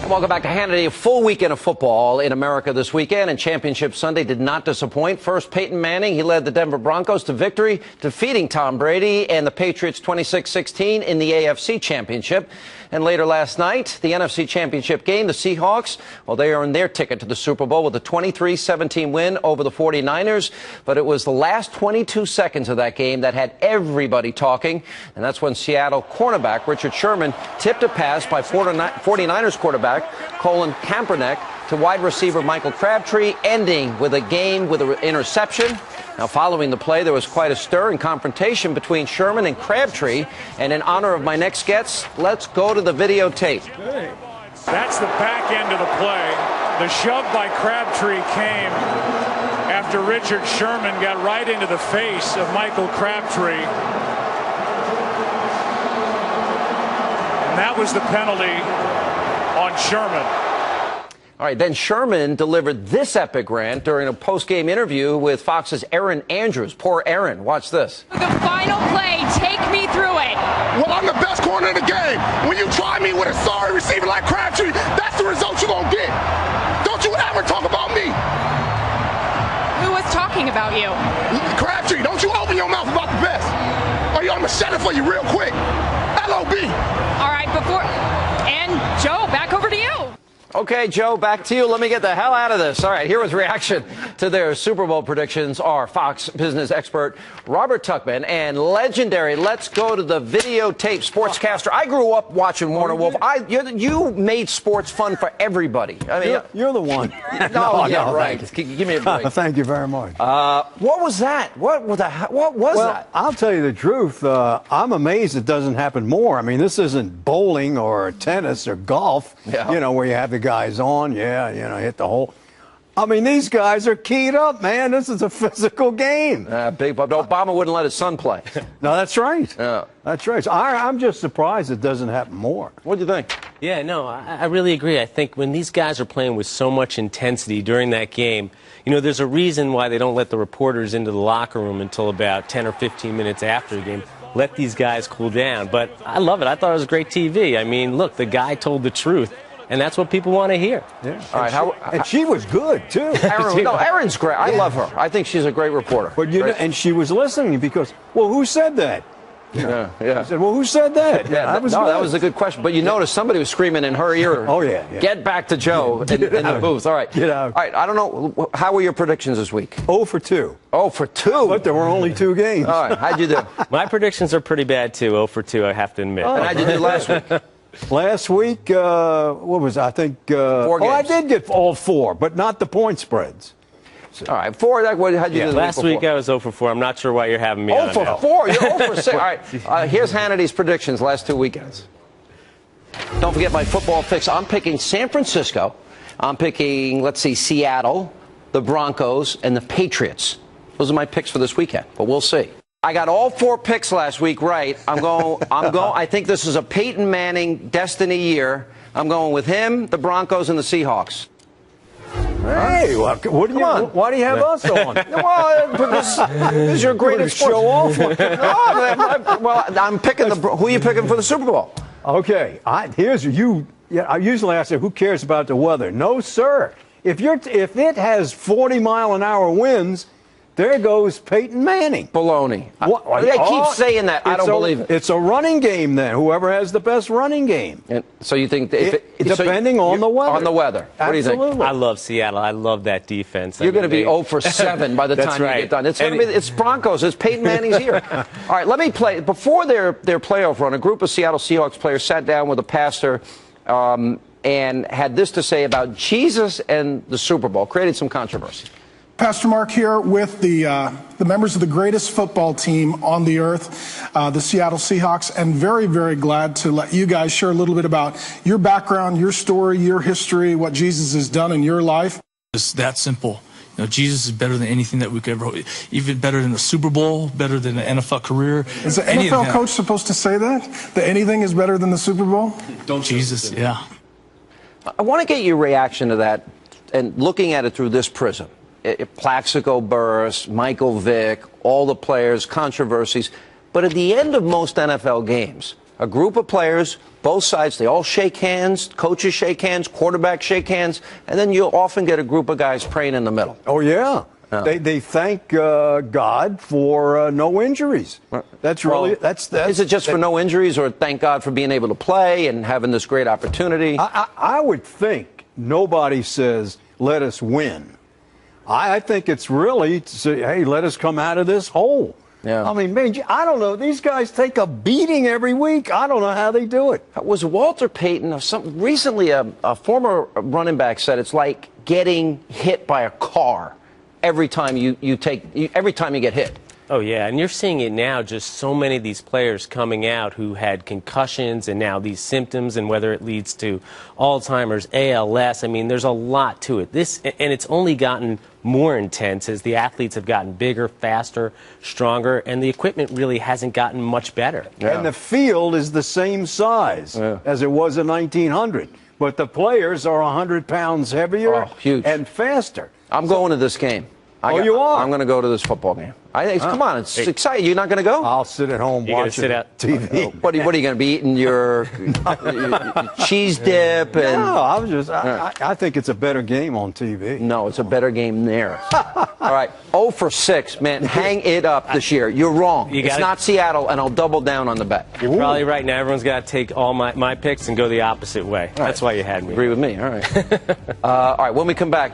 Welcome back to Hannity. A full weekend of football in America this weekend, and Championship Sunday did not disappoint. First, Peyton Manning. He led the Denver Broncos to victory, defeating Tom Brady and the Patriots 26-16 in the AFC Championship. And later last night, the NFC Championship game, the Seahawks, well, they earned their ticket to the Super Bowl with a 23-17 win over the 49ers. But it was the last 22 seconds of that game that had everybody talking. And that's when Seattle cornerback Richard Sherman tipped a pass by 49ers quarterback Colin Kaepernick to wide receiver Michael Crabtree, ending with a game with an interception. Now, following the play, there was quite a stir and confrontation between Sherman and Crabtree. And in honor of my next guest, let's go to the videotape. That's the back end of the play. The shove by Crabtree came after Richard Sherman got right into the face of Michael Crabtree. And that was the penalty on Sherman. All right, then Sherman delivered this epic rant during a post-game interview with Fox's Erin Andrews. Poor Erin. Watch this. The final play, take me through it. Well, I'm the best corner in the game. When you try me with a sorry receiver like Crabtree, that's the result you're going to get. Don't you ever talk about me. Who was talking about you? Crabtree, don't you open your mouth about the best. Or I'm going to shut it for you real quick. L.O.B. All right, and Joe, back over to you. Okay, Joe, back to you. Let me get the hell out of this. All right, here was reaction to their Super Bowl predictions are Fox business expert Robert Tuchman and legendary, let's go to the videotape sportscaster. I grew up watching Warner Wolf. You made sports fun for everybody. I mean, you're the one. No, right. Give me a break. Thank you very much. What was that? What was that? I'll tell you the truth. I'm amazed it doesn't happen more. I mean, this isn't bowling or tennis or golf, where you have the guys on, hit the hole. I mean, these guys are keyed up, man. This is a physical game. Big Bob. Obama wouldn't let his son play. No, that's right. Yeah. That's right. So I'm just surprised it doesn't happen more. What do you think? Yeah, no, I really agree. I think when these guys are playing with so much intensity during that game, there's a reason why they don't let the reporters into the locker room until about 10 or 15 minutes after the game. Let these guys cool down. But I love it. I thought it was great TV. I mean, look, the guy told the truth. And that's what people want to hear. Yeah. All right, and she was good, too. Erin's great. I love her. I think she's a great reporter. But and she was listening because, well, who said that? Yeah. I said, well, who said that? That was a good question. But you noticed somebody was screaming in her ear. Oh, yeah. Get back to Joe in the booth. All right. Get out. All right, I don't know. How were your predictions this week? 0 for 2. 0 for 2? But there were only 2 games. All right, how'd you do? My predictions are pretty bad, too. 0 for 2, I have to admit. And how'd you do last week? Last week, what was I think? 4 games. I did get all 4, but not the point spreads. So. All right, 4. How'd you do last week I was 0 for 4. I'm not sure why you're having me on 0 for now. 4? You're 0 for 6. All right, here's Hannity's predictions last 2 weekends. Don't forget my football picks. I'm picking San Francisco. I'm picking, Seattle, the Broncos, and the Patriots. Those are my picks for this weekend, but we'll see. I got all 4 picks last week right. I think this is a Peyton Manning destiny year. I'm going with him, the Broncos, and the Seahawks. Hey, why do you have us on? Well, this is your greatest show off. I'm picking who are you picking for the Super Bowl? Okay, I usually I say, who cares about the weather? No, sir. If it has 40-mile-an-hour winds, there goes Peyton Manning. Baloney. They keep saying that. I don't believe it. It's a running game then. Whoever has the best running game. And so you think depending on the weather. On the weather. What do you think? I love Seattle. I love that defense. You're going to be 0 for 7 by the time you get done. It's Broncos. It's Peyton Manning's here. All right, let me play. Before their playoff run, a group of Seattle Seahawks players sat down with a pastor and had this to say about Jesus and the Super Bowl. Created some controversy. Pastor Mark here with the members of the greatest football team on the earth, the Seattle Seahawks, and very, very glad to let you guys share a little bit about your background, your story, your history, what Jesus has done in your life. It's that simple. Jesus is better than anything that we could ever, even better than the Super Bowl, better than an NFL career. Is the NFL coach supposed to say that? That anything is better than the Super Bowl? Jesus, yeah. I want to get your reaction to that and looking at it through this prism. Plaxico Burress, Michael Vick, all the players, controversies. But at the end of most NFL games, a group of players, both sides, they all shake hands, coaches shake hands, quarterbacks shake hands, and then you'll often get a group of guys praying in the middle. Oh, yeah. They thank God for no injuries. That's really that's. Is it just for no injuries, or thank God for being able to play and having this great opportunity? I would think nobody says, let us win. I think it's really to say, hey, let us come out of this hole. Yeah. I mean, man, I don't know. These guys take a beating every week. I don't know how they do it. Was Walter Payton recently a former running back said it's like getting hit by a car every time you get hit. Oh, yeah, and you're seeing it now, just so many of these players coming out who had concussions and now these symptoms, and whether it leads to Alzheimer's, ALS. I mean, there's a lot to it. And it's only gotten more intense as the athletes have gotten bigger, faster, stronger, and the equipment really hasn't gotten much better. Yeah. And the field is the same size as it was in 1900, but the players are 100 pounds heavier and faster. I'm going to this game. You are? I'm going to go to this football game. Come on, it's exciting. You're not going to go? I'll sit at home watching TV. What are you going to be eating? Your cheese dip? And... No, I think it's a better game on TV. No, it's a better game there. All right, 0 for 6, man. Hang it up this year. You're wrong. It's not Seattle, and I'll double down on the bet. You're probably right. Now everyone's got to take all my picks and go the opposite way. That's why you had me. Agree with me. All right. All right, when we come back.